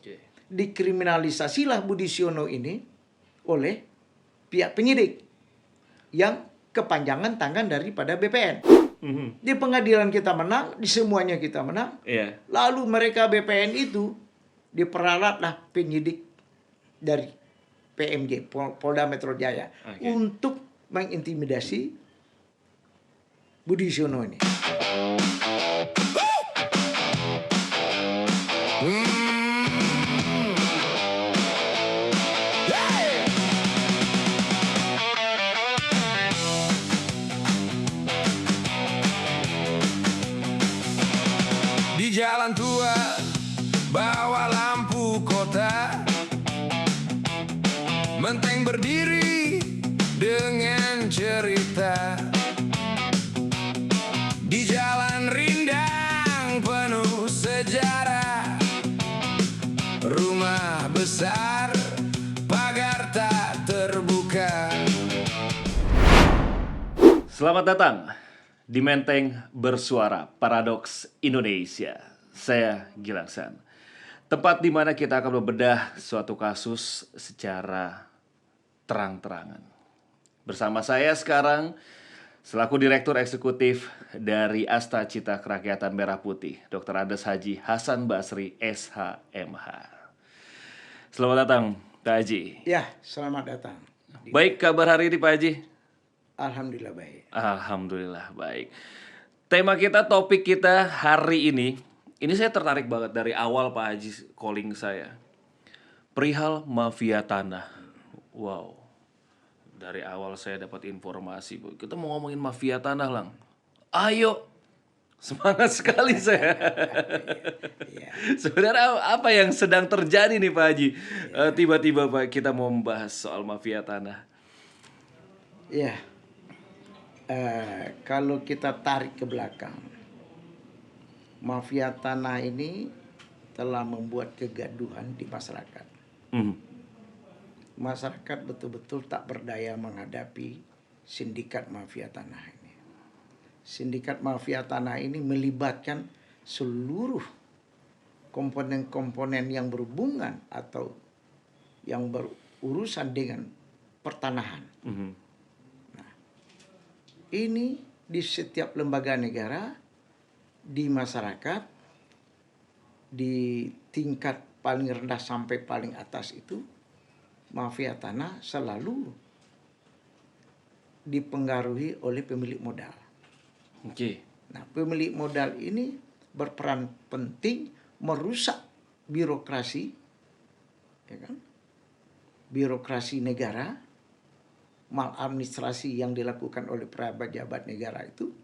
Oke. Dikriminalisasilah Budi Siono ini oleh pihak penyidik yang kepanjangan tangan daripada BPN. Di pengadilan kita menang, di semuanya kita menang. Iya. Lalu mereka BPN itu diperalatlah penyidik dari PMJ, Polda Metro Jaya, untuk mengintimidasi Budi Siono ini. Di jalan tua, bawa lampu kota, Menteng berdiri dengan cerita. Di jalan rindang penuh sejarah, rumah besar, pagar tak terbuka. Selamat datang di Menteng Bersuara Paradoks Indonesia. Saya Gilang San. Tempat di mana kita akan membedah suatu kasus secara terang-terangan. Bersama saya sekarang selaku Direktur Eksekutif dari Asta Cita Kerakyatan Merah Putih, Dr. Andes Haji Hasan Basri, SHMH. Selamat datang, Pak Haji. Ya, selamat datang. Baik kabar hari ini, Pak Haji? Alhamdulillah baik. Alhamdulillah baik. Tema kita, topik kita hari ini saya tertarik banget dari awal Pak Haji calling saya. Perihal mafia tanah. Wow. Dari awal saya dapat informasi, Bu. Kita mau ngomongin mafia tanah, Lang. Ayo. Semangat sekali saya. Sebenarnya apa yang sedang terjadi nih Pak Haji? Tiba-tiba Pak kita mau membahas soal mafia tanah. Ya. Kalau kita tarik ke belakang, mafia tanah ini telah membuat kegaduhan di masyarakat. Masyarakat betul-betul tak berdaya menghadapi sindikat mafia tanah ini. Sindikat mafia tanah ini melibatkan seluruh komponen-komponen yang berhubungan atau yang berurusan dengan pertanahan. Ini di setiap lembaga negara, di masyarakat, di tingkat paling rendah sampai paling atas itu, mafia tanah selalu dipengaruhi oleh pemilik modal. Nah, pemilik modal ini berperan penting merusak birokrasi, ya kan? Birokrasi negara. Maladministrasi yang dilakukan oleh pejabat negara itu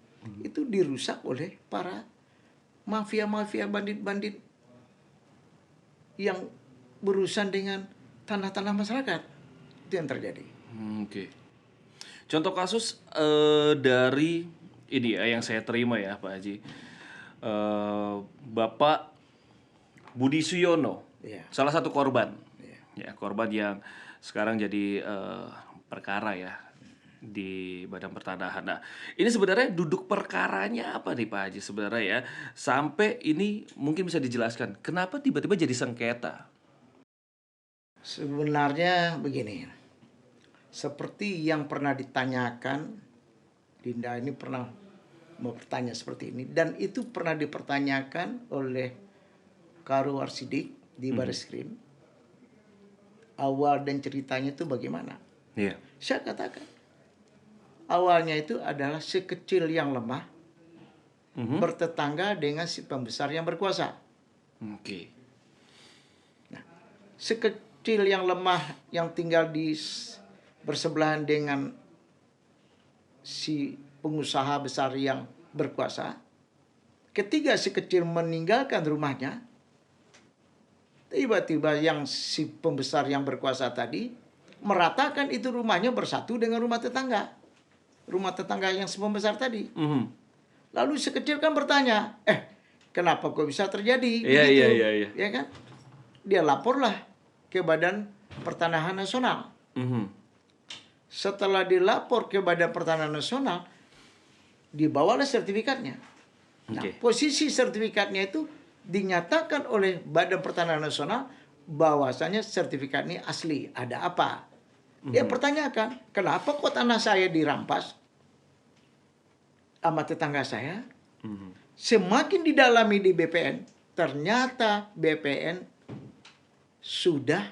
dirusak oleh para mafia-mafia bandit-bandit yang berurusan dengan tanah-tanah masyarakat. Itu yang terjadi. Contoh kasus dari ini ya yang saya terima ya Pak Haji, Bapak Budi Siono, salah satu korban, ya korban yang sekarang jadi perkara ya di Badan Pertanahan. Nah, ini sebenarnya duduk perkaranya apa nih Pak Haji sebenarnya ya? Sampai ini mungkin bisa dijelaskan kenapa tiba-tiba jadi sengketa? Sebenarnya begini, seperti yang pernah ditanyakan, Dinda ini pernah bertanya seperti ini, dan itu pernah dipertanyakan oleh Karo Arsidik di Bareskrim. Awal dan ceritanya itu bagaimana? Saya katakan awalnya itu adalah si kecil yang lemah bertetangga dengan si pembesar yang berkuasa. Nah, si kecil yang lemah yang tinggal di bersebelahan dengan si pengusaha besar yang berkuasa, ketika si kecil meninggalkan rumahnya, tiba-tiba yang si pembesar yang berkuasa tadi meratakan itu rumahnya bersatu dengan rumah tetangga yang si pembesar tadi. Lalu si kecil kan bertanya, kenapa kok bisa terjadi begitu? Ya kan? Dia laporlah ke Badan Pertanahan Nasional. Setelah dilapor ke Badan Pertanahan Nasional, dibawalah sertifikatnya. Nah, posisi sertifikatnya itu dinyatakan oleh Badan Pertanahan Nasional bahwasanya sertifikat ini asli. Ada apa? Dia pertanyakan, kenapa kok tanah saya dirampas sama tetangga saya? Semakin didalami di BPN, ternyata BPN sudah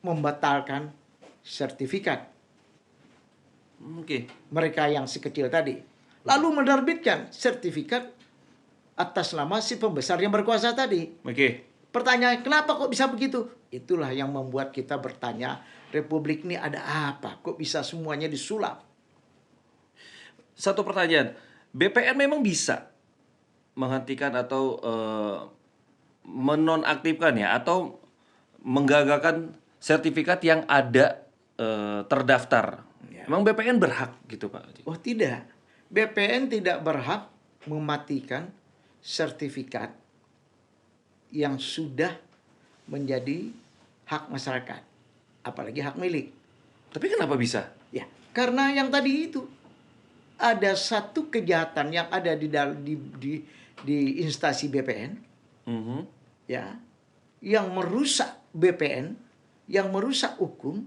membatalkan sertifikat Oke. mereka yang si kecil tadi. Lalu menerbitkan sertifikat atas nama si pembesar yang berkuasa tadi. Oke. Pertanyaan, kenapa kok bisa begitu? Itulah yang membuat kita bertanya, Republik ini ada apa? Kok bisa semuanya disulap? Satu pertanyaan, BPN memang bisa menghentikan atau menonaktifkan ya, atau menggagalkan sertifikat yang ada terdaftar. Ya. Emang BPN berhak gitu Pak Haji? Oh tidak, BPN tidak berhak mematikan sertifikat yang sudah menjadi hak masyarakat, apalagi hak milik. Tapi kenapa bisa? Ya, karena yang tadi itu ada satu kejahatan yang ada di instansi BPN, Mhm. ya, yang merusak BPN, yang merusak hukum,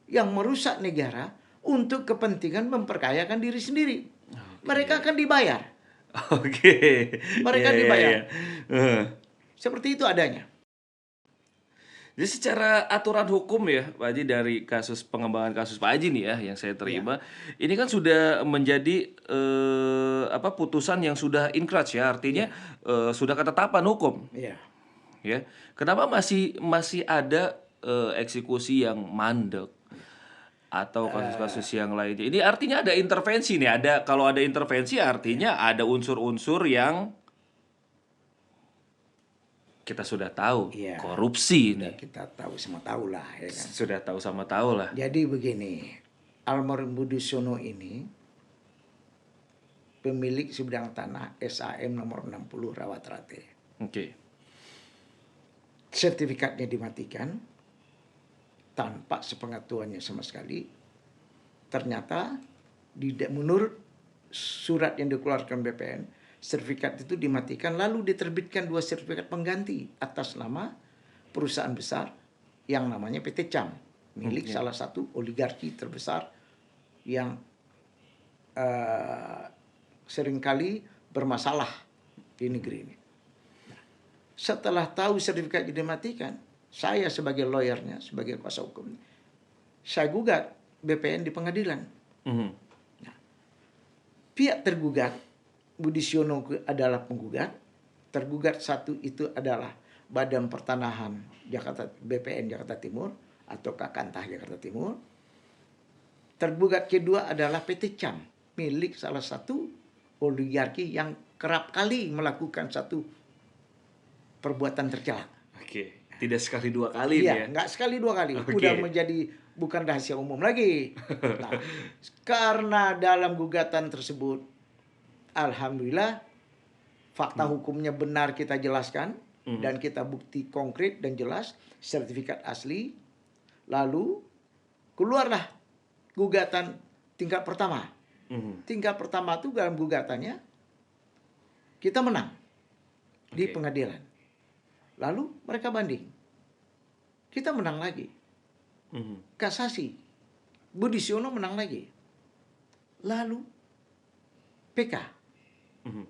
yang merusak negara untuk kepentingan memperkayakan diri sendiri. Mereka akan dibayar. Oke. Mereka Iya, iya, dibayar. iya. Heeh. Seperti itu adanya. Jadi secara aturan hukum ya, Pak Haji, dari kasus pengembangan kasus Pak Haji nih ya yang saya terima, ini kan sudah menjadi putusan yang sudah inkrah ya, artinya sudah ketetapan hukum, Iya. ya. Kenapa masih ada eksekusi yang mandek atau kasus-kasus yang lainnya? Ini artinya ada intervensi nih, kalau ada intervensi artinya ada unsur-unsur yang kita sudah tahu Iya. korupsi Sudah nih. kita tahu, semua tahu lah, ya kan. Sudah tahu sama tahu lah. Jadi begini, almarhum Budi Sono ini pemilik sebidang tanah SAM nomor 60 Rawatrate. Oke. Sertifikatnya dimatikan tanpa sepengetahuannya sama sekali. Ternyata menurut surat yang dikeluarkan BPN, sertifikat itu dimatikan lalu diterbitkan 2 sertifikat pengganti atas nama perusahaan besar yang namanya PT CAM, milik salah satu oligarki terbesar yang seringkali bermasalah di negeri ini. Nah, setelah tahu sertifikat dimatikan, saya sebagai lawyernya, sebagai kuasa hukum, saya gugat BPN di pengadilan. Mhm. Pihak tergugat, Budi Siono adalah penggugat. Tergugat satu itu adalah Badan Pertanahan Jakarta, BPN Jakarta Timur atau Kakantah Jakarta Timur. Tergugat kedua adalah PT CAM, milik salah satu oligarki yang kerap kali melakukan satu perbuatan tercela. Oke. Tidak sekali dua kali Iya, ya. nggak sekali 2 kali. Oke. Udah menjadi bukan rahasia umum lagi. Nah, karena dalam gugatan tersebut, alhamdulillah, fakta hukumnya benar kita jelaskan dan kita bukti konkret dan jelas, sertifikat asli. Lalu keluarlah gugatan tingkat pertama. Mhm. Tingkat pertama itu dalam gugatannya kita menang di Oke. pengadilan. Lalu mereka banding. Kita menang lagi. Mhm. Kasasi. Budi Siono menang lagi. Lalu PK. Mhm.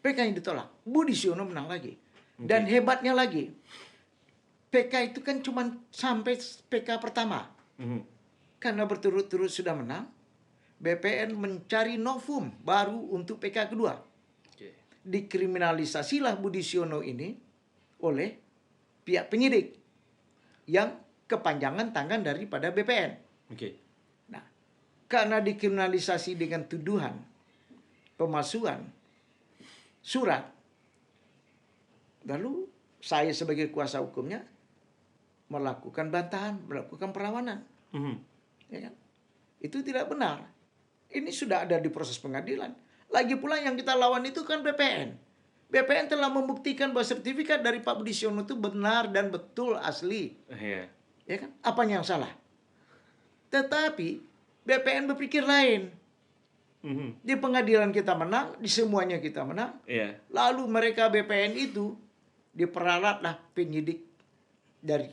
PK yang ditolak. Budi Siono menang lagi. Dan hebatnya lagi, PK itu kan cuma sampai PK pertama. Mhm. Karena berturut-turut sudah menang, BPN mencari novum baru untuk PK kedua. Oke. Dikriminalisasilah Budi Siono ini oleh pihak penyidik yang kepanjangan tangan daripada BPN. Oke. Nah, karena dikriminalisasi dengan tuduhan pemalsuan surat, lalu saya sebagai kuasa hukumnya melakukan bantahan, melakukan perlawanan. Mhm. Ya kan? Itu tidak benar. Ini sudah ada di proses pengadilan. Lagi pula yang kita lawan itu kan BPN. BPN telah membuktikan bahwa sertifikat dari Pak Budi Siono itu benar dan betul asli. Iya. Ya kan? Apanya yang salah? Tetapi BPN berpikir lain. Mhm. Di pengadilan kita menang, di semuanya kita menang. Iya. Lalu mereka BPN itu diperalatlah penyidik dari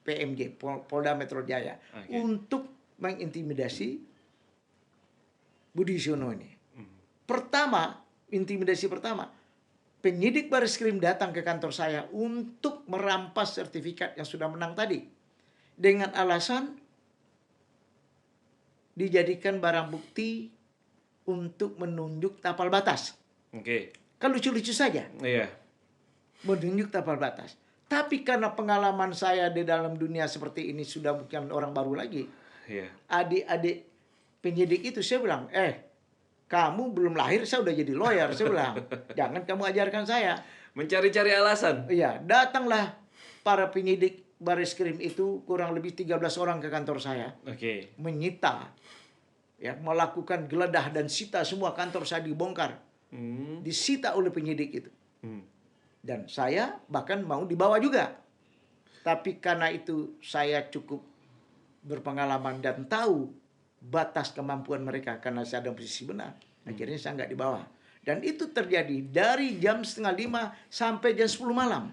PMJ, Polda Metro Jaya, Oke. untuk mengintimidasi Budi Siono ini. Pertama, intimidasi pertama, penyidik Bareskrim datang ke kantor saya untuk merampas sertifikat yang sudah menang tadi. Dengan alasan dijadikan barang bukti untuk menunjuk tapal batas. Oke. Kan lucu-lucu saja Iya. menunjuk tapal batas. Tapi karena pengalaman saya di dalam dunia seperti ini sudah bukan orang baru lagi. Iya. Adik-adik penyidik itu saya bilang, kamu belum lahir saya udah jadi lawyer, saya bilang. Jangan kamu ajarkan saya. Mencari-cari alasan. Iya, datanglah para penyidik Bareskrim itu kurang lebih 13 orang ke kantor saya. Oke. Menyita, ya, melakukan geledah dan sita semua kantor saya dibongkar. Disita oleh penyidik itu. Dan saya bahkan mau dibawa juga. Tapi karena itu saya cukup berpengalaman dan tahu batas kemampuan mereka karena saya dalam posisi benar. Akhirnya saya nggak dibawa. Dan itu terjadi dari jam 4:30 sampai jam 10 malam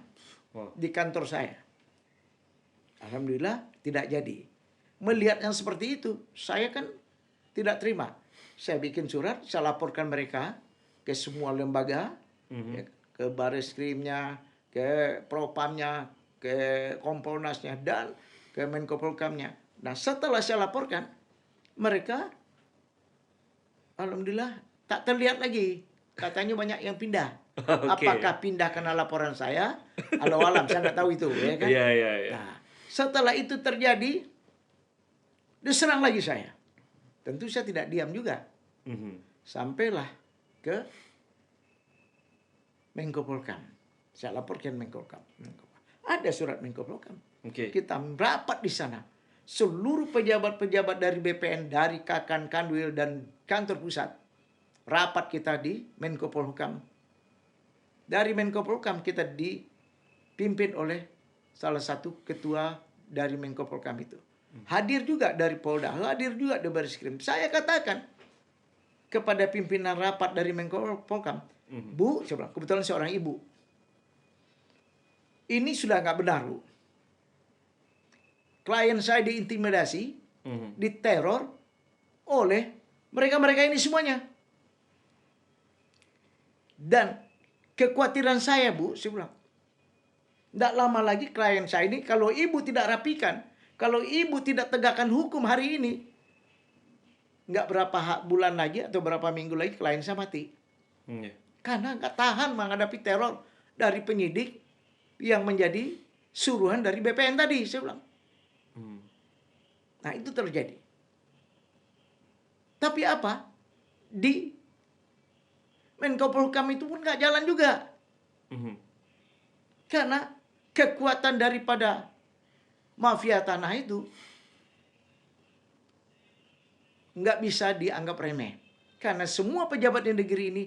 di kantor saya. Alhamdulillah tidak jadi. Melihat yang seperti itu, saya kan tidak terima. Saya bikin surat, saya laporkan mereka ke semua lembaga, ya, ke Bareskrimnya, ke Propamnya, ke Kompolnasnya, dan ke Menko Polhukamnya. Nah, setelah saya laporkan, mereka alhamdulillah tak terlihat lagi. Katanya banyak yang pindah. Oke. Apakah pindah karena laporan saya? Alau alam, saya nggak tahu itu, ya kan? Iya, iya, iya. Nah, setelah itu terjadi, diserang lagi saya. Tentu saya tidak diam juga. Sampailah ke Menko Polhukam. Saya laporkan Menko Polhukam. Ada surat Menko Polhukam. Oke. Kita rapat di sana. Seluruh pejabat-pejabat dari BPN, dari Kakan, Kanwil, dan kantor pusat. Rapat kita di Menko Polhukam. Dari Menko Polhukam kita dipimpin oleh salah satu ketua dari Menko Polhukam itu. Hadir juga dari Polda, hadir juga dari Bareskrim. Saya katakan kepada pimpinan rapat dari Menko Polhukam, Bu, saya bilang, kebetulan seorang ibu. Ini sudah nggak benar, Bu. Klien saya diintimidasi, diteror oleh mereka-mereka ini semuanya. Dan kekhawatiran saya, Bu, saya bilang, tidak lama lagi klien saya ini, kalau ibu tidak rapikan, kalau ibu tidak tegakkan hukum hari ini, nggak berapa bulan lagi atau berapa minggu lagi klien saya mati. Karena nggak tahan menghadapi teror dari penyidik yang menjadi suruhan dari BPN tadi, saya bilang. Nah, itu terjadi. Tapi apa? Di Menko Polhukam itu pun nggak jalan juga. Karena kekuatan daripada mafia tanah itu nggak bisa dianggap remeh. Karena semua pejabat di negeri ini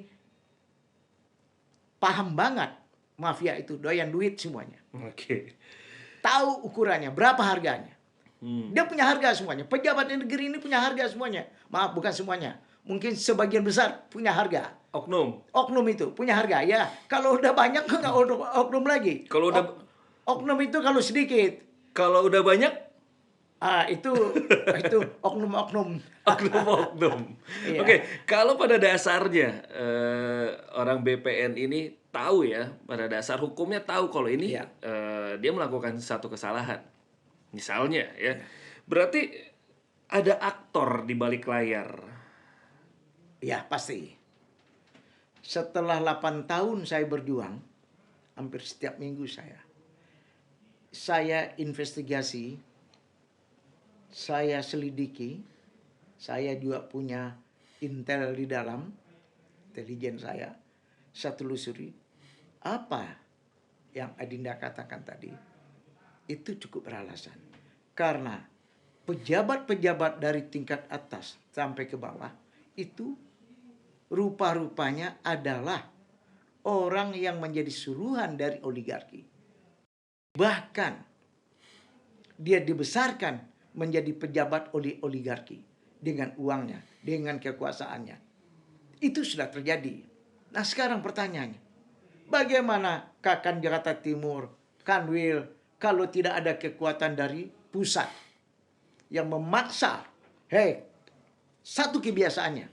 paham banget mafia itu, doyan duit semuanya. Oke. Tahu ukurannya, berapa harganya. Dia punya harga semuanya. Pejabat di negeri ini punya harga semuanya. Maaf, bukan semuanya. Mungkin sebagian besar punya harga. Oknum. Oknum itu punya harga. Ya, kalau udah banyak nggak oknum lagi. Kalau udah Oknum itu kalau sedikit. kalau udah banyak Itu oknum-oknum. oknum-oknum. Iya. Oke, kalau pada dasarnya orang BPN ini tahu ya, pada dasar hukumnya tahu kalau ini Iya. Dia melakukan satu kesalahan. Misalnya ya. Berarti ada aktor di balik layar. Ya, pasti. Setelah 8 tahun saya berjuang, hampir setiap minggu saya investigasi, saya selidiki, saya juga punya intel di dalam, intelijen saya telusuri, apa yang Adinda katakan tadi, itu cukup beralasan. Karena pejabat-pejabat dari tingkat atas sampai ke bawah, itu rupa-rupanya adalah orang yang menjadi suruhan dari oligarki. Bahkan dia dibesarkan menjadi pejabat oleh oligarki dengan uangnya, dengan kekuasaannya. Itu sudah terjadi. Nah, sekarang pertanyaannya, bagaimana Kakan Jakarta Timur, Kanwil, kalau tidak ada kekuatan dari pusat yang memaksa, satu kebiasaannya.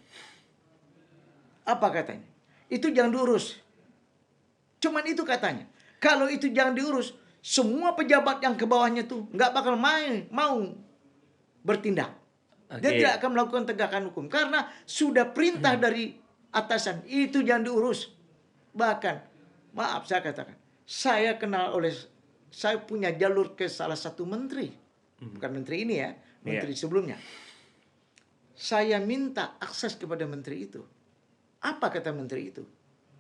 Apa katanya? Itu jangan diurus. Cuman itu katanya. Kalau itu jangan diurus, semua pejabat yang ke bawahnya tuh nggak bakal mau bertindak. Dia tidak akan melakukan tegakan hukum karena sudah perintah dari atasan itu jangan diurus. Bahkan, maaf saya katakan, saya punya jalur ke salah satu menteri, bukan menteri ini ya, menteri sebelumnya. Saya minta akses kepada menteri itu. Apa kata menteri itu?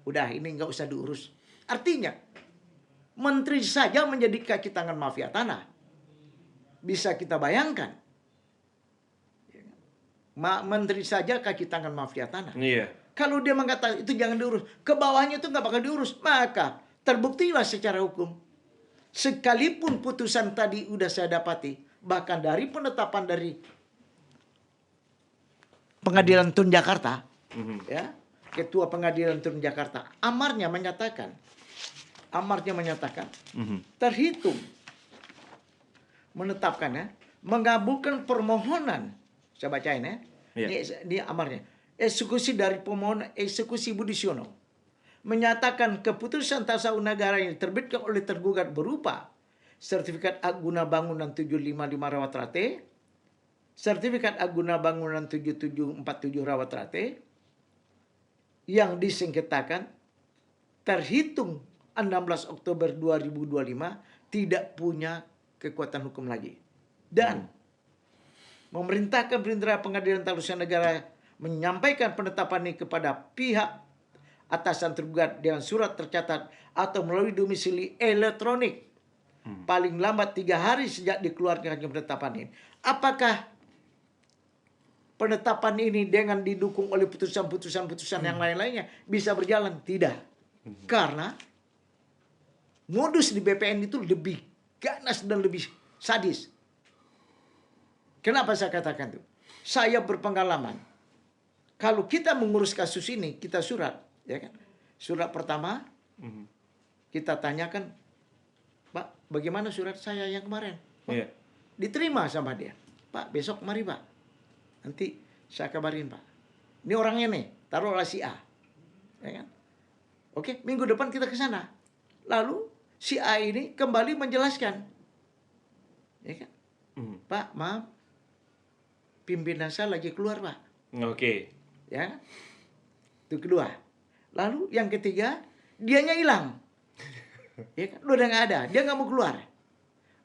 Udah ini nggak usah diurus. Artinya, menteri saja menjadi kaki tangan mafia tanah. Bisa kita bayangkan. Menteri saja kaki tangan mafia tanah. Iya. Kalau dia mengatakan itu jangan diurus, ke bawahnya itu nggak bakal diurus, maka terbuktilah secara hukum. Sekalipun putusan tadi udah saya dapati, bahkan dari penetapan dari Pengadilan Tun Jakarta, ya, Ketua Pengadilan Tun Jakarta, amarnya menyatakan, terhitung menetapkan ya, mengabulkan permohonan. Saya bacain ya. Ini amarnya. Eksekusi dari pemohon eksekusi Budisiono menyatakan keputusan tata usaha negara yang diterbitkan oleh tergugat berupa sertifikat hak guna bangunan 755 Rawatrate, sertifikat hak guna bangunan 7747 Rawatrate yang disengketakan terhitung 16 Oktober 2025 tidak punya kekuatan hukum lagi. Dan memerintahkan Perintah Pengadilan Tata Usaha Negara menyampaikan penetapan ini kepada pihak atasan tergugat dengan surat tercatat atau melalui domisili elektronik paling lambat 3 hari sejak dikeluarkannya penetapan ini. Apakah penetapan ini dengan didukung oleh putusan-putusan yang lain-lainnya bisa berjalan? Tidak. Karena modus di BPN itu lebih ganas dan lebih sadis. Kenapa saya katakan itu? Saya berpengalaman. Kalau kita mengurus kasus ini, kita surat, ya kan? Surat pertama, kita tanyakan, Pak, bagaimana surat saya yang kemarin? Diterima sama dia. Pak, besok mari Pak. Nanti saya kabarin Pak. Ini orangnya nih, taruhlah si A. Ya kan? Oke, minggu depan kita ke sana. Lalu si A ini kembali menjelaskan. Ya kan? Pak, maaf. Pimpinan saya lagi keluar, Pak. Ya. Itu kedua. Lalu yang ketiga, dianya hilang. Ya kan? Udah nggak ada. Dia nggak mau keluar.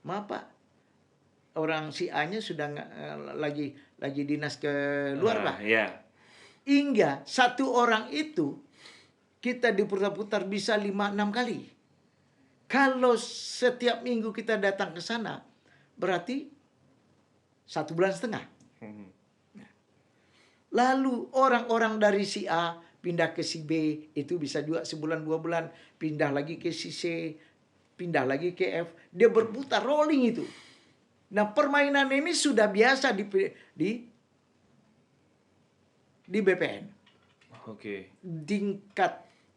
Maaf, Pak. Orang si A-nya sudah lagi dinas ke luar, Pak. Hingga satu orang itu kita diputar-putar bisa 5-6 kali. Kalau setiap minggu kita datang ke sana, berarti 1,5 bulan. Lalu orang-orang dari si A pindah ke si B, itu bisa juga 1-2 bulan, pindah lagi ke si C, pindah lagi ke F. Dia berputar rolling itu. Nah, permainan ini sudah biasa di BPN. Tingkat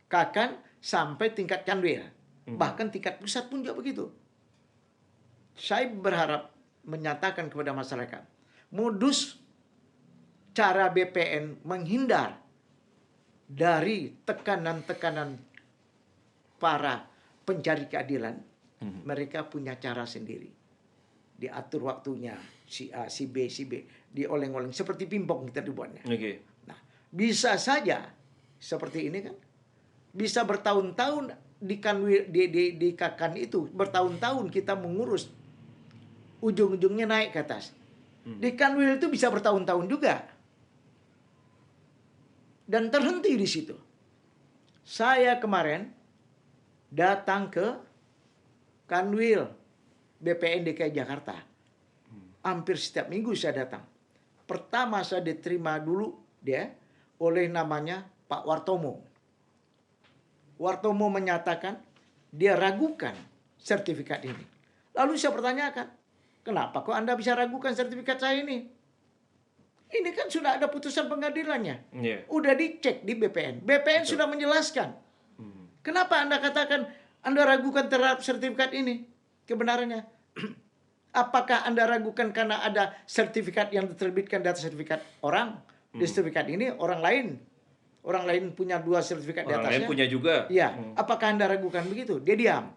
kakan sampai tingkat kanwil. Bahkan tingkat pusat pun juga begitu. Saya berharap menyatakan kepada masyarakat, modus cara BPN menghindar dari tekanan-tekanan para pencari keadilan, mereka punya cara sendiri. Diatur waktunya, si A, si B, dioleng-oleng seperti pingpong kita dibuatnya. Nah, bisa saja seperti ini kan, bisa bertahun-tahun di kakan itu, bertahun-tahun kita mengurus, ujung-ujungnya naik ke atas. Di kanwil itu bisa bertahun-tahun juga. Dan terhenti di situ. Saya kemarin datang ke kanwil BPN DKI Jakarta. Hampir setiap minggu saya datang. Pertama saya diterima dulu dia oleh namanya Pak Wartomo. Wartomo menyatakan dia ragukan sertifikat ini. Lalu saya pertanyakan, kenapa kok Anda bisa ragukan sertifikat saya ini? Ini kan sudah ada putusan pengadilannya. Udah dicek di BPN. BPN sudah menjelaskan. Kenapa Anda katakan Anda ragukan terhadap sertifikat ini? kebenarannya. Apakah Anda ragukan karena ada sertifikat yang diterbitkan di atas sertifikat orang? Di sertifikat ini orang lain punya 2 sertifikat di Orang atasnya. lain punya juga. Iya. Apakah Anda ragukan begitu? Dia diam.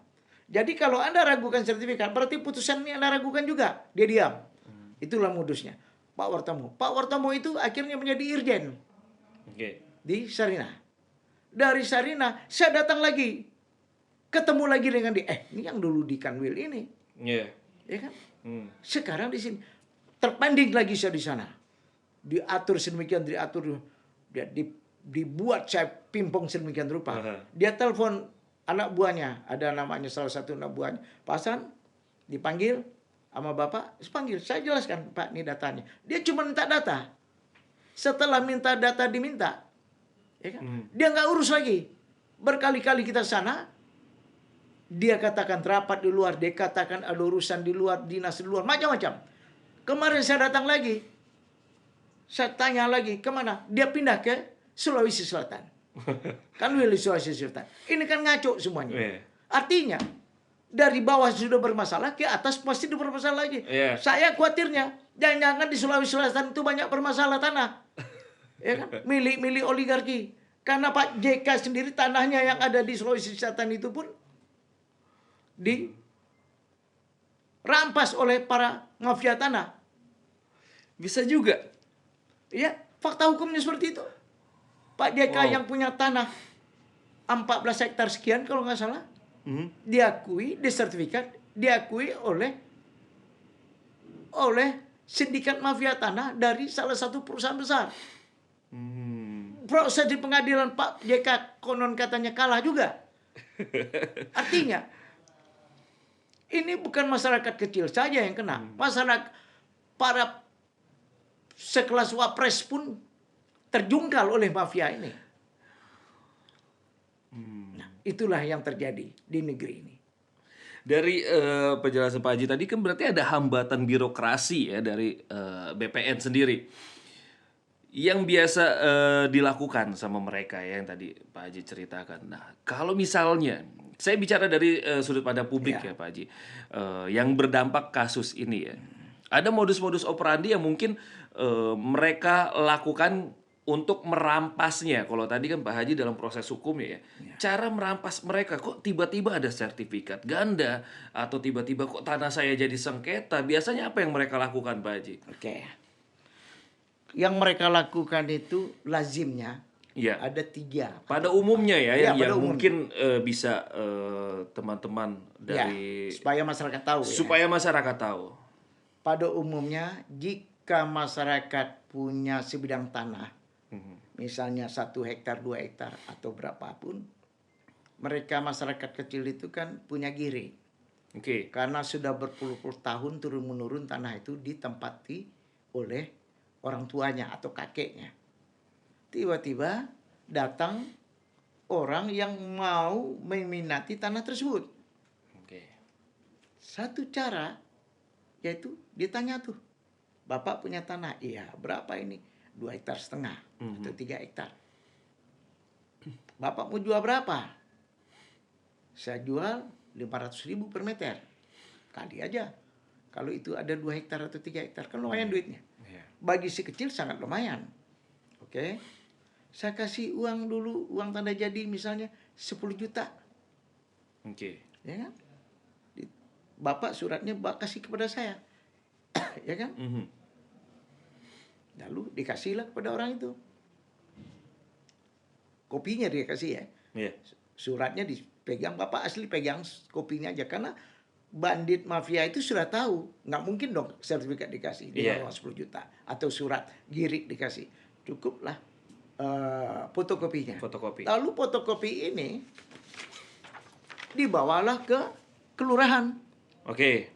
Jadi kalau Anda ragukan sertifikat, berarti putusan ini Anda ragukan juga. Dia diam. Itulah modusnya. Pak Wartomo itu akhirnya menjadi irjen Oke. di Sarinah. Dari Sarinah, saya datang lagi. Ketemu lagi dengan dia. Ini yang dulu di Kanwil ini. Iya. Ya kan? Sekarang di sini. Terpending lagi saya di sana. Diatur sedemikian, dibuat saya pimpong sedemikian rupa. Dia telepon anak buahnya. Ada namanya salah satu anak buahnya. Pak Hasan, dipanggil sama bapak. Dipanggil. Saya jelaskan, Pak, ini datanya. Dia cuma minta data. Setelah minta data diminta. Ya kan? Dia nggak urus lagi. Berkali-kali kita sana. Dia katakan rapat di luar, dia katakan ada urusan di luar, dinas di luar, macam-macam. Kemarin saya datang lagi, saya tanya lagi, kemana? Dia pindah ke Sulawesi Selatan. Kanwil di Sulawesi Selatan. Ini kan ngaco semuanya. Artinya, dari bawah sudah bermasalah, ke atas pasti bermasalah lagi. Saya khawatirnya, jangan-jangan di Sulawesi Selatan itu banyak bermasalah tanah. Ya kan? Milik oligarki. Karena Pak JK sendiri tanahnya yang ada di Sulawesi Selatan itu pun dirampas oleh para mafia tanah. Bisa juga. Ya, fakta hukumnya seperti itu. Pak JK yang punya tanah 14 hektar sekian kalau nggak salah, diakui, disertifikat, diakui oleh sindikat mafia tanah dari salah satu perusahaan besar. Proses di pengadilan Pak JK konon katanya kalah juga. Artinya ini bukan masyarakat kecil saja yang kena. Masyarakat, para sekelas wapres pun terjungkal oleh mafia ini. Nah, itulah yang terjadi di negeri ini. Dari penjelasan Pak Haji tadi kan berarti ada hambatan birokrasi ya dari BPN sendiri. Yang biasa dilakukan sama mereka ya, yang tadi Pak Haji ceritakan. Nah, kalau misalnya saya bicara dari sudut pandang publik ya Pak Haji, yang berdampak kasus ini ya, ada modus-modus operandi yang mungkin mereka lakukan untuk merampasnya. Kalau tadi kan Pak Haji dalam proses hukum ya, cara merampas mereka kok tiba-tiba ada sertifikat ganda atau tiba-tiba kok tanah saya jadi sengketa. Biasanya apa yang mereka lakukan Pak Haji? Oke. Yang mereka lakukan itu lazimnya ada 3. Pada umumnya ya, yang umumnya. mungkin bisa teman-teman dari supaya masyarakat tahu. Supaya masyarakat tahu. Pada umumnya jika masyarakat punya sebidang tanah, misalnya 1 hektar, 2 hektar atau berapapun, mereka masyarakat kecil itu kan punya giring. Karena sudah berpuluh-puluh tahun turun-menurun tanah itu ditempati oleh orang tuanya atau kakeknya. Tiba-tiba datang orang yang mau meminati tanah tersebut. Satu cara yaitu ditanya tuh, Bapak punya tanah? Iya, berapa ini? 2,5 hektar atau 3 hektar. Bapak mau jual berapa? Saya jual 500.000 per meter. Kali aja. Kalau itu ada 2 hektar atau 3 hektar, kan lumayan duitnya. Bagi si kecil sangat lumayan. Oke. Saya kasih uang dulu, uang tanda jadi misalnya 10 juta. Ya kan? Bapak suratnya Bapak kasih kepada saya. Ya kan? Lalu dikasihlah kepada orang itu. Kopinya dia kasih ya. Suratnya dipegang, Bapak asli pegang kopinya aja. Karena bandit mafia itu sudah tahu, nggak mungkin dong sertifikat dikasih di bawah 10 juta atau surat girik dikasih, cukuplah fotokopinya. Lalu fotokopi ini dibawalah ke kelurahan,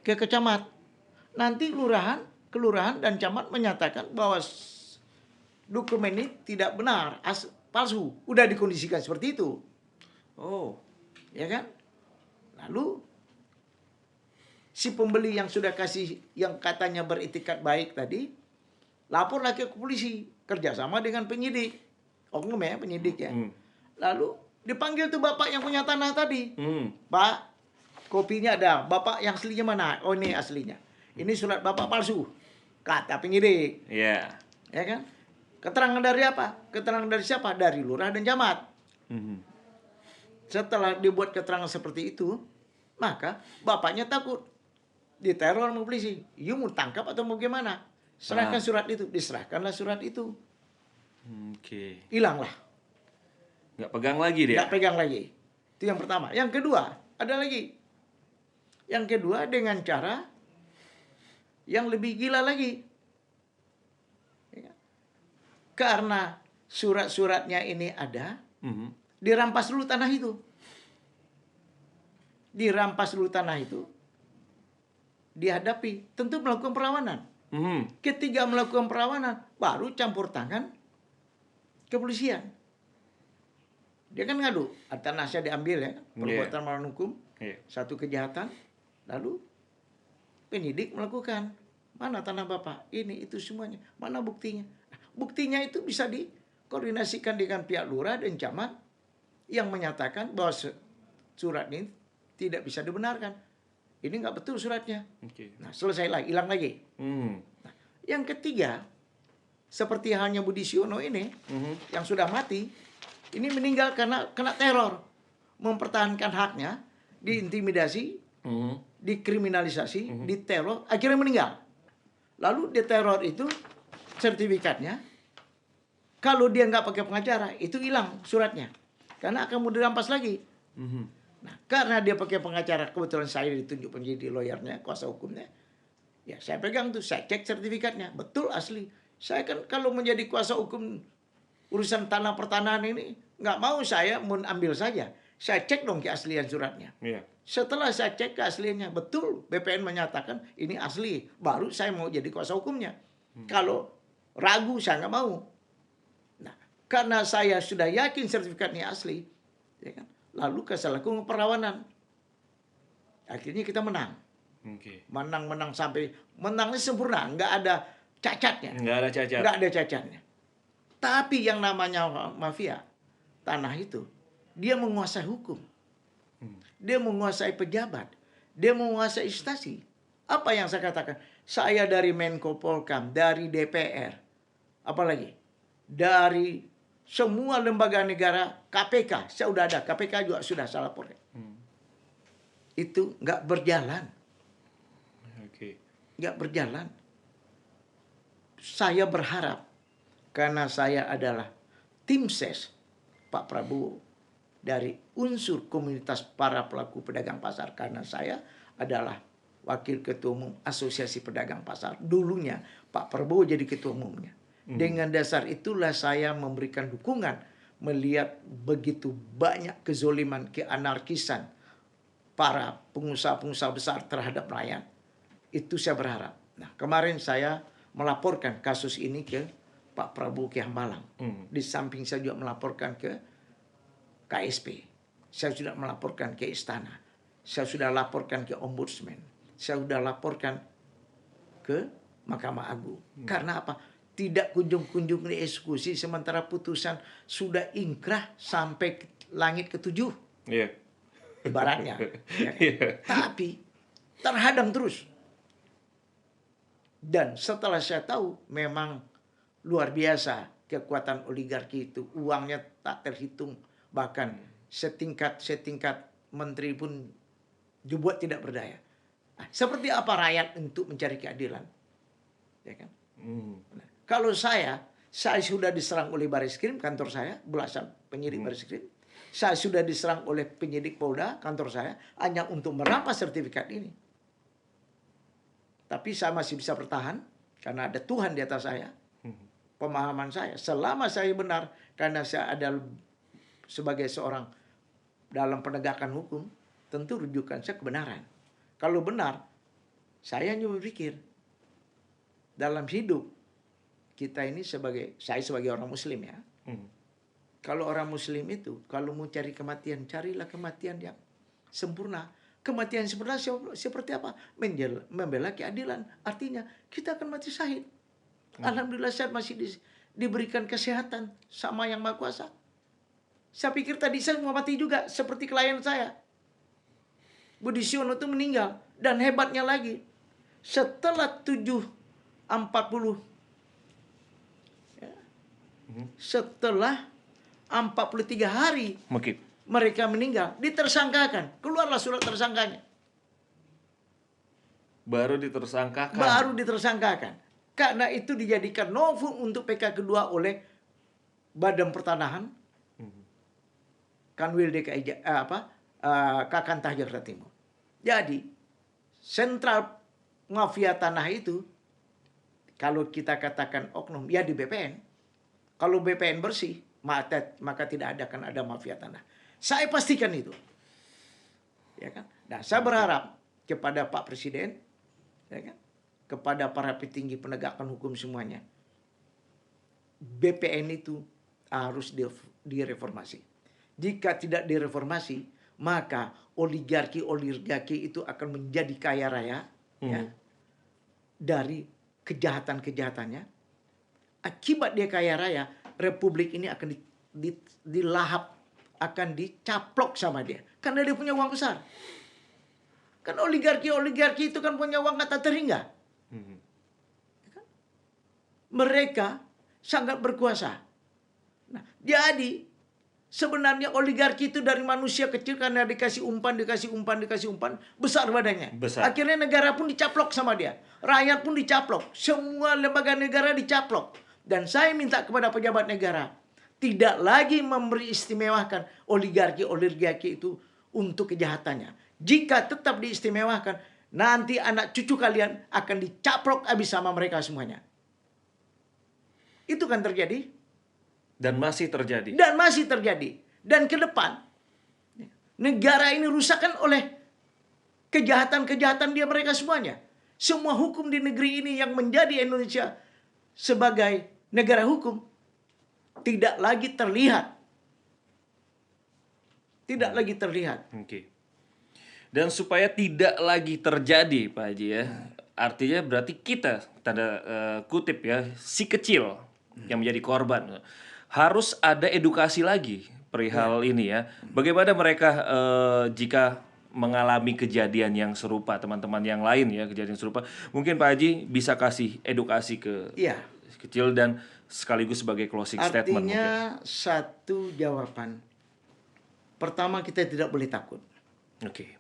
ke kecamat. Nanti kelurahan dan camat menyatakan bahwa dokumen ini tidak benar, palsu, udah dikondisikan seperti itu. Ya kan? Lalu si pembeli yang sudah kasih, yang katanya beritikat baik tadi, lapor lagi ke polisi, kerjasama dengan penyidik, penyidik ya. Lalu dipanggil tuh bapak yang punya tanah tadi, Pak, Kopinya ada. Bapak yang aslinya mana? Oh, ini aslinya. Ini surat bapak palsu. Kata penyidik. Iya. Ya kan? Keterangan dari apa? Keterangan dari siapa? Dari lurah dan camat. Mhm. Setelah dibuat keterangan seperti itu, maka bapaknya takut. Diteror sama polisi. You mau tangkap atau mau gimana? Serahkan surat itu. Diserahkanlah surat itu. Oke. Hilanglah. Nggak pegang lagi dia. Nggak pegang lagi. Itu yang pertama. Yang kedua, ada lagi. Yang kedua dengan cara yang lebih gila lagi. Ya. Karena surat-suratnya ini ada, Mhm. dirampas dulu tanah itu. Dirampas dulu tanah itu. Dihadapi. Tentu melakukan perlawanan. Mhm. Ketika melakukan perlawanan, baru campur tangan kepolisian. Dia kan ngadu, tanahnya diambil ya, perbuatan melawan hukum, Iya. satu kejahatan. Lalu penyidik melakukan, mana tanah bapak? Ini itu semuanya. Mana buktinya? Nah, buktinya itu bisa dikoordinasikan dengan pihak lurah dan camat yang menyatakan bahwa surat ini tidak bisa dibenarkan. Ini nggak betul suratnya. Oke. Nah, selesai lagi, hilang lagi. Mhm. Nah, yang ketiga, seperti halnya Budi Siono ini, Mhm. yang sudah mati, ini meninggal karena kena teror. Mempertahankan haknya, diintimidasi, Mhm. dikriminalisasi, diteror, akhirnya meninggal. Lalu diteror itu, sertifikatnya, kalau dia nggak pakai pengacara, itu hilang suratnya. Karena akan mau dirampas lagi. Mhm. Nah, karena dia pakai pengacara, kebetulan saya ditunjuk menjadi lawyernya, kuasa hukumnya. Ya, saya pegang tuh, saya cek sertifikatnya, betul asli. Saya kan kalau menjadi kuasa hukum urusan tanah pertanahan ini, nggak mau saya mengambil saja. Saya cek dong keaslian suratnya. Iya. Setelah saya cek keasliannya, betul BPN menyatakan ini asli. Baru saya mau jadi kuasa hukumnya. Kalau ragu, saya nggak mau. Nah, karena saya sudah yakin sertifikatnya asli, ya kan? Lalu saya lakukan perlawanan. Akhirnya kita menang. Oke. Menang sampai menangnya sempurna, nggak ada cacatnya. Nggak ada cacat. Nggak ada cacatnya. Tapi yang namanya mafia tanah itu, dia menguasai hukum. Dia menguasai pejabat. Dia menguasai instansi. Apa yang saya katakan? Saya dari Menko Polkam, dari DPR. Apalagi? Dari semua lembaga negara, KPK. Saya sudah ada, KPK juga sudah saya laporkan. Itu nggak berjalan. Oke. Nggak berjalan. Saya berharap, karena saya adalah tim ses Pak Prabowo, dari unsur komunitas para pelaku pedagang pasar, karena saya adalah wakil ketua umum Asosiasi Pedagang Pasar. Dulunya Pak Prabowo jadi ketua umumnya. Dengan dasar itulah saya memberikan dukungan melihat begitu banyak kezoliman, keanarkisan para pengusaha-pengusaha besar terhadap nelayan. Itu saya berharap. Nah, kemarin saya melaporkan kasus ini ke Pak Prabowo ke Hambalang. Di samping saya juga melaporkan ke KSP. Saya sudah melaporkan ke Istana. Saya sudah laporkan ke Ombudsman. Saya sudah laporkan ke Mahkamah Agung. Karena apa? Tidak kunjung-kunjung dieksekusi sementara putusan sudah ingkrah sampai langit ketujuh. Iya. Ibaratnya. Ya. Iya. Tapi terhadang terus. Dan setelah saya tahu memang luar biasa kekuatan oligarki itu. Uangnya tak terhitung. Bahkan setingkat menteri pun dibuat tidak berdaya. Nah, seperti apa rakyat untuk mencari keadilan? Ya kan? Nah, kalau saya sudah diserang oleh Bariskrim, kantor saya, belasan penyidik Bariskrim. Saya sudah diserang oleh penyidik Polda, kantor saya, hanya untuk merampas sertifikat ini. Tapi saya masih bisa bertahan, karena ada Tuhan di atas saya. Pemahaman saya, selama saya benar, karena saya ada sebagai seorang dalam penegakan hukum, tentu rujukan saya kebenaran. Kalau benar, saya hanya berpikir, dalam hidup, kita ini saya sebagai orang muslim ya. Kalau orang muslim itu, kalau mau cari kematian, carilah kematian yang sempurna. Kematian sempurna seperti apa? Membela keadilan. Artinya, kita akan mati syahid. Alhamdulillah saya masih diberikan kesehatan sama Yang Maha Kuasa. Saya pikir tadi saya mau mati juga seperti klien saya. Budisiono itu meninggal. Dan hebatnya lagi, setelah 40, ya, setelah 43 hari Mungkin. mereka meninggal, ditersangkakan. Keluarlah surat tersangkanya. Baru ditersangkakan. Baru ditersangkakan. Karena itu dijadikan novum untuk PK kedua oleh Badan Pertanahan Kanwil DKI Kakantah Jakarta Timur. Jadi sentral mafia tanah itu, kalau kita katakan oknum, ya di BPN. Kalau BPN bersih, maka tidak akan ada mafia tanah. Saya pastikan itu. Ya kan? Nah, saya berharap kepada Pak Presiden, ya kan? Kepada para petinggi penegakan hukum semuanya, BPN itu harus direformasi. Jika tidak direformasi, maka oligarki itu akan menjadi kaya raya, ya, dari kejahatan-kejahatannya. Akibat dia kaya raya, republik ini akan dilahap, akan dicaplok sama dia, karena dia punya uang besar. Kan oligarki itu kan punya uang kata terhingga. Mereka sangat berkuasa. Nah, jadi sebenarnya oligarki itu dari manusia kecil, karena dikasih umpan, besar badannya. Besar. Akhirnya negara pun dicaplok sama dia. Rakyat pun dicaplok. Semua lembaga negara dicaplok. Dan saya minta kepada pejabat negara, tidak lagi memberi istimewakan oligarki itu untuk kejahatannya. Jika tetap diistimewakan, nanti anak cucu kalian akan dicaplok habis sama mereka semuanya. Itu kan terjadi. Dan masih terjadi. Dan ke depan, negara ini rusakkan oleh kejahatan-kejahatan dia mereka semuanya. Semua hukum di negeri ini yang menjadi Indonesia sebagai negara hukum tidak lagi terlihat. Oke. Dan supaya tidak lagi terjadi, Pak Haji ya, artinya berarti kita, tanda kutip ya, si kecil yang menjadi korban, harus ada edukasi lagi perihal ini ya. Bagaimana mereka jika mengalami kejadian yang serupa, teman-teman yang lain ya, kejadian serupa, mungkin Pak Haji bisa kasih edukasi ke si kecil dan sekaligus sebagai closing statement. Artinya satu jawaban. Pertama, kita tidak boleh takut. Oke.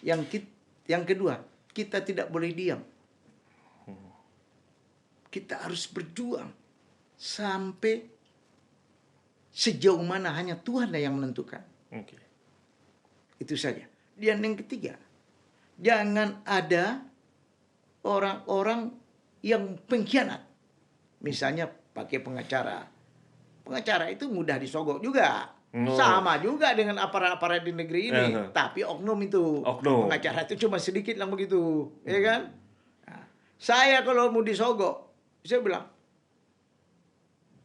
Yang kedua, kita tidak boleh diam. Kita harus berjuang sampai sejauh mana hanya Tuhan yang menentukan. Oke. Itu saja. Dan yang ketiga, jangan ada orang-orang yang pengkhianat. Misalnya pakai pengacara. Pengacara itu mudah disogok juga. Sama juga dengan aparat-aparat di negeri ini. Tapi oknum itu. Pengacara itu cuma sedikit lah begitu. Ya kan? Nah, saya kalau mau disogok, saya bilang,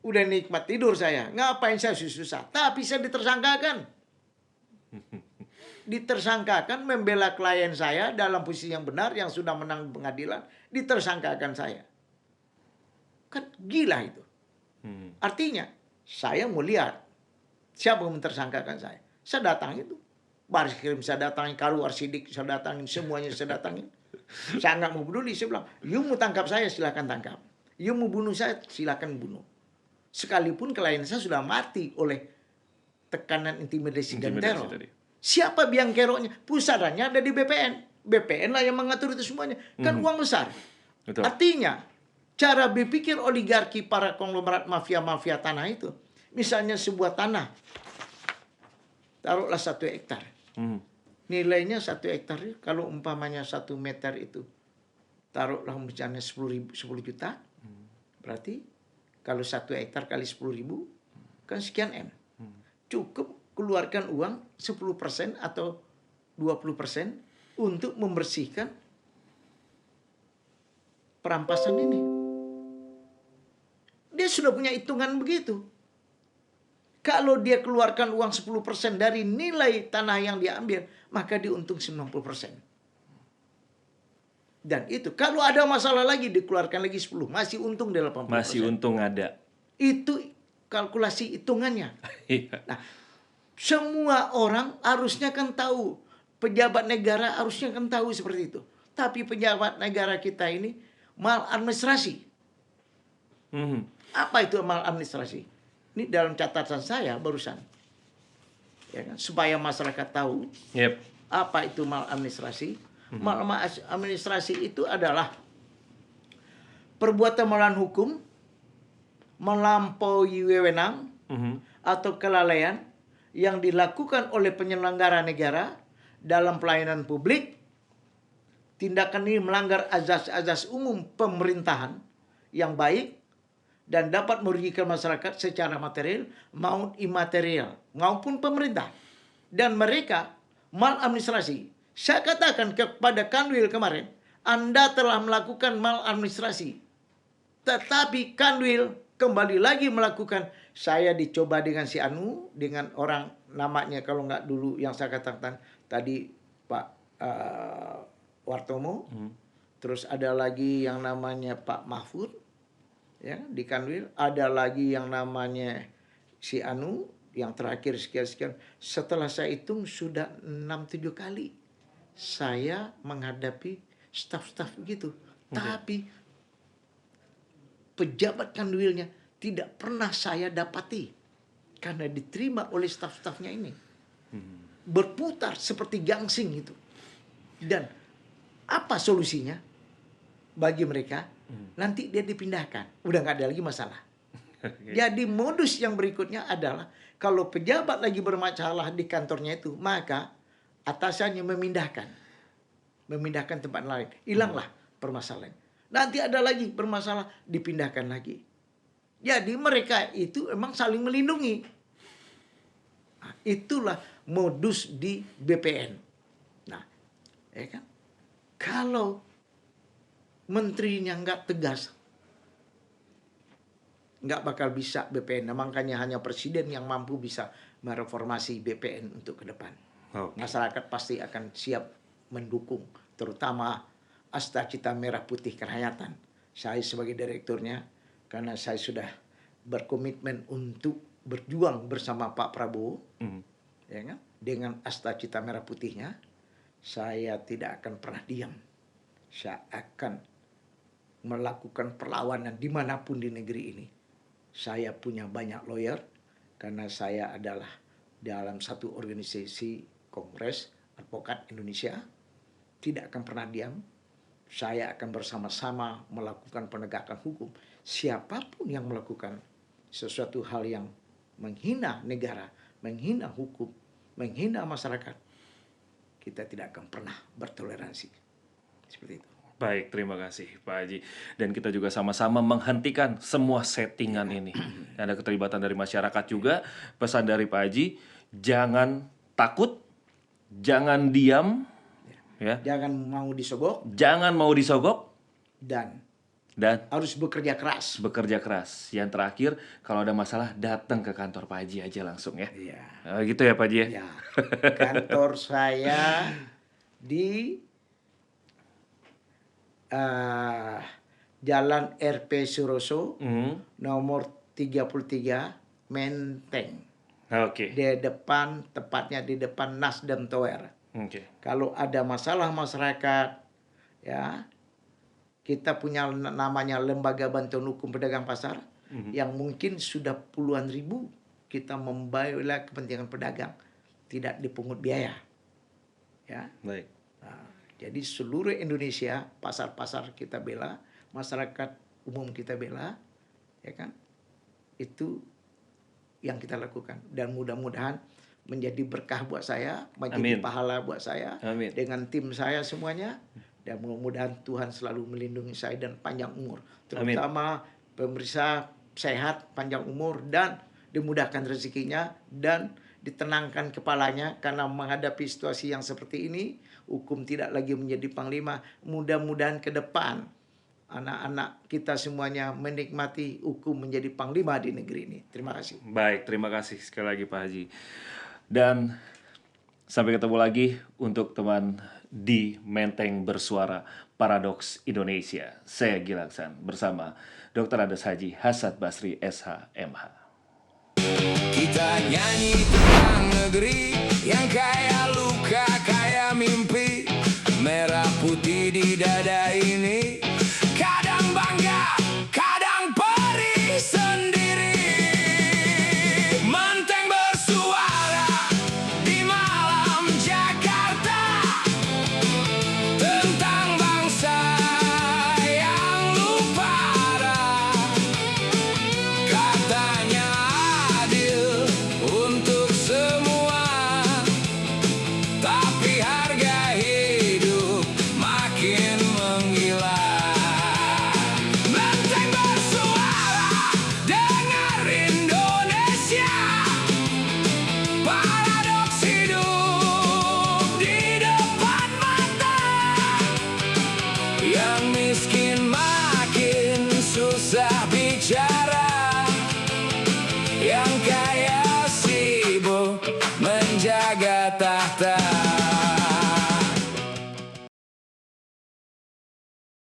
udah nikmat tidur saya. Ngapain saya susah? Tapi saya ditersangkakan. Ditersangkakan membela klien saya dalam posisi yang benar, yang sudah menang pengadilan. Ditersangkakan saya. Kan gila itu. Artinya, saya mau lihat siapa yang mentersangkakan saya. Saya datang itu. Baris Krim saya datangin, Kaluar Sidik saya datangin, semuanya saya datangin. Saya nggak mau peduli. Saya bilang, you mau tangkap saya silakan tangkap. You mau bunuh saya silakan bunuh. Sekalipun klien saya sudah mati oleh tekanan intimidasi dan teror. Siapa biang keroknya? Pusarannya ada di BPN. BPN lah yang mengatur itu semuanya. Kan uang besar. Betul. Artinya, cara berpikir oligarki para konglomerat mafia-mafia tanah itu. Misalnya sebuah tanah. Taruhlah 1 hektar. Nilainya 1 hektar, kalau umpamanya 1 meter itu. Taruhlah misalnya 10 juta. Berarti kalau 1 hektar kali 10.000 kan sekian M. Cukup keluarkan uang 10% atau 20% untuk membersihkan perampasan ini. Dia sudah punya hitungan begitu. Kalau dia keluarkan uang 10% dari nilai tanah yang dia ambil, maka dia untung 90%. Dan itu, kalau ada masalah lagi, dikeluarkan lagi 10. Masih untung 80%. Masih untung ada. Itu kalkulasi hitungannya. Nah, semua orang harusnya kan tahu pejabat negara harusnya kan tahu seperti itu. Tapi pejabat negara kita ini maladministrasi. Apa itu maladministrasi? Ini dalam catatan saya barusan. Ya kan? Supaya masyarakat tahu apa itu maladministrasi. Maladministrasi itu adalah perbuatan melawan hukum, melampaui wewenang, atau kelalaian yang dilakukan oleh penyelenggara negara dalam pelayanan publik. Tindakan ini melanggar azas-azas umum pemerintahan yang baik dan dapat merugikan masyarakat secara material maupun imaterial maupun pemerintah. Dan mereka maladministrasi. Saya katakan kepada Kanwil kemarin, Anda telah melakukan maladministrasi. Tetapi Kanwil kembali lagi melakukan, saya dicoba dengan si Anu, dengan orang namanya kalau nggak dulu yang saya katakan tadi Pak Wartomo, terus ada lagi yang namanya Pak Mahfud, ya di Kanwil, ada lagi yang namanya si Anu, yang terakhir sekian-sekian. Setelah saya hitung sudah 6-7 kali saya menghadapi staf-staf begitu. Tapi pejabat Kanwilnya tidak pernah saya dapati karena diterima oleh staf-stafnya ini. Berputar seperti gangsing itu. Dan apa solusinya bagi mereka? Nanti dia dipindahkan. Udah nggak ada lagi masalah. Jadi modus yang berikutnya adalah kalau pejabat lagi bermasalah di kantornya itu, maka atasannya memindahkan tempat lain. Hilanglah permasalahan. Nanti ada lagi bermasalah, dipindahkan lagi. Jadi mereka itu emang saling melindungi. Nah, itulah modus di BPN. Nah, ya kan? Kalau menterinya nggak tegas, nggak bakal bisa BPN. Nah, makanya hanya presiden yang mampu bisa mereformasi BPN untuk ke depan. Masyarakat pasti akan siap mendukung, terutama Asta Cita Merah Putih Kerakyatan. Saya sebagai direkturnya, karena saya sudah berkomitmen untuk berjuang bersama Pak Prabowo, ya kan? Dengan Asta Cita Merah Putihnya, saya tidak akan pernah diam. Saya akan melakukan perlawanan dimanapun di negeri ini. Saya punya banyak lawyer karena saya adalah dalam satu organisasi Kongres Advokat Indonesia. Tidak akan pernah diam. Saya akan bersama-sama melakukan penegakan hukum. Siapapun yang melakukan sesuatu hal yang menghina negara, menghina hukum, menghina masyarakat, kita tidak akan pernah bertoleransi. Seperti itu. Baik, terima kasih Pak Haji. Dan kita juga sama-sama menghentikan semua settingan ini. Ada keterlibatan dari masyarakat juga. Pesan dari Pak Haji, jangan takut, jangan diam, ya. Jangan mau disogok. Jangan mau disogok. Dan harus bekerja keras. Bekerja keras. Yang terakhir, kalau ada masalah datang ke kantor Pak Haji aja langsung ya. Iya. Gitu ya Pak Haji ya. Ya. Kantor saya di Jalan RP Suroso, nomor 33 Menteng. Oke. Tepatnya di depan Nasdem Tower. Kalau ada masalah masyarakat, ya, kita punya namanya Lembaga Bantuan Hukum Pedagang Pasar, yang mungkin sudah puluhan ribu kita membela kepentingan pedagang, tidak dipungut biaya. Ya. Baik. Nah, jadi seluruh Indonesia, pasar-pasar kita bela, masyarakat umum kita bela, ya kan? Itu yang kita lakukan. Dan mudah-mudahan menjadi berkah buat saya, menjadi pahala buat saya, dengan tim saya semuanya. Dan mudah-mudahan Tuhan selalu melindungi saya dan panjang umur. Terutama pemirsa sehat, panjang umur, dan dimudahkan rezekinya, dan ditenangkan kepalanya karena menghadapi situasi yang seperti ini. Hukum tidak lagi menjadi panglima. Mudah-mudahan ke depan anak-anak kita semuanya menikmati hukum menjadi panglima di negeri ini. Terima kasih. Baik, terima kasih sekali lagi Pak Haji. Dan sampai ketemu lagi untuk teman di Menteng Bersuara Paradoks Indonesia. Saya Gilaksan bersama Dr. Andes Haji Hassad Basri SH MH. Kita nyanyi tentang negeri yang kaya luka, kaya mimpi merah putih di dada ini.